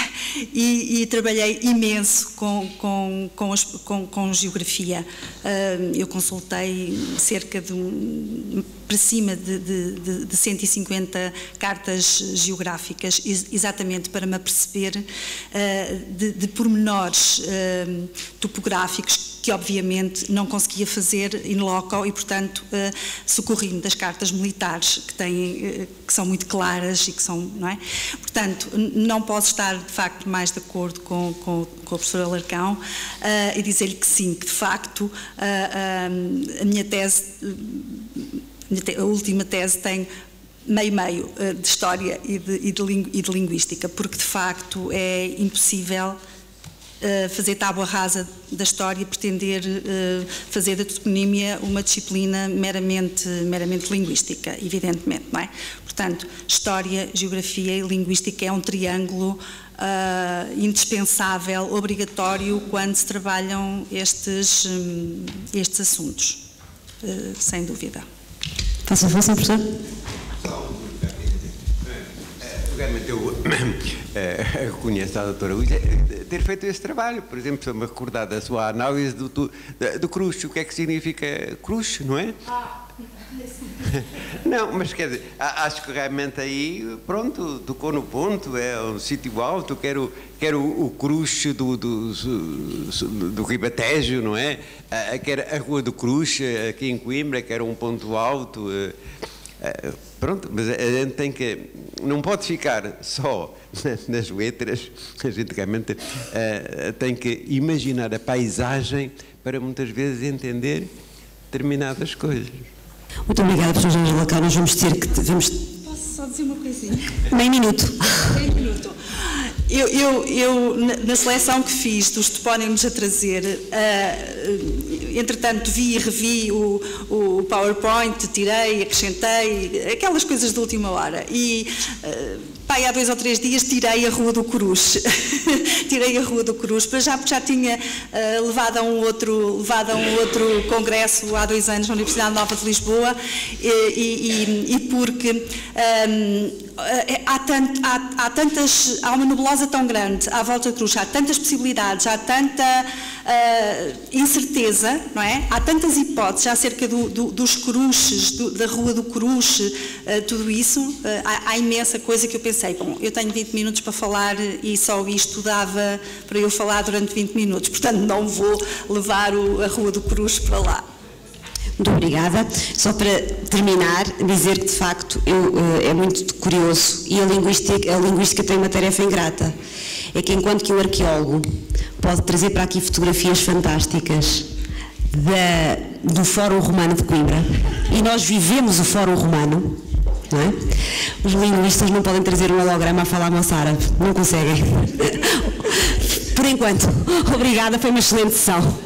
e trabalhei imenso com geografia. Eu consultei cerca de para cima de 150 cartas geográficas, exatamente para me aperceber de pormenores topográficos que obviamente não conseguia fazer in loco e, portanto, socorri-me das cartas militares que são muito claras e que são, não é? Portanto, não posso estar de facto mais de acordo com o professor Alarcão e dizer-lhe que sim, que de facto a minha tese, a última tese tem meio de história e de linguística, porque de facto é impossível fazer tábua rasa da história e pretender fazer da toponímia uma disciplina meramente linguística, evidentemente, não é? Portanto, história, geografia e linguística é um triângulo indispensável, obrigatório, quando se trabalham estes assuntos, sem dúvida. Faça força, professor. Realmente eu reconheço à doutora Luísa ter feito esse trabalho. Por exemplo, estou-me a recordar da sua análise do crush. O que é que significa crush, não é? Não, mas quer dizer, acho que realmente aí, pronto, tocou no ponto, é um sítio alto, quero o crush do Ribatejo, não é? Quero a Rua do Cruxe, aqui em Coimbra, que era um ponto alto. Pronto, mas a gente tem que, não pode ficar só nas letras, a gente realmente tem que imaginar a paisagem para muitas vezes entender determinadas coisas. Muito obrigada, professor Jorge Lacau. Nós vamos ter que... Posso só dizer uma coisinha? Meio minuto. Meio minuto. Eu, na seleção que fiz dos topónimos a trazer, entretanto vi e revi o PowerPoint, tirei, acrescentei, aquelas coisas de última hora. E há 2 ou 3 dias tirei a Rua do Cruz. Tirei a Rua do Cruz, porque já tinha levado a um outro congresso há 2 anos na Universidade Nova de Lisboa, e porque há uma nebulosa tão grande à volta da cruz, há tantas possibilidades, há tanta incerteza, não é? Há tantas hipóteses acerca dos cruces, da Rua do Cruxe, tudo isso, há imensa coisa que eu pensei, bom, eu tenho 20 minutos para falar e só isto dava para eu falar durante 20 minutos, portanto não vou levar a Rua do Cruxe para lá. Muito obrigada. Só para terminar, dizer que de facto é muito curioso, e a linguística tem uma tarefa ingrata, é que enquanto que o arqueólogo pode trazer para aqui fotografias fantásticas do Fórum Romano de Coimbra, e nós vivemos o Fórum Romano, não é? Os linguistas não podem trazer um holograma a falar moçárabe, não conseguem. Por enquanto, obrigada, foi uma excelente sessão.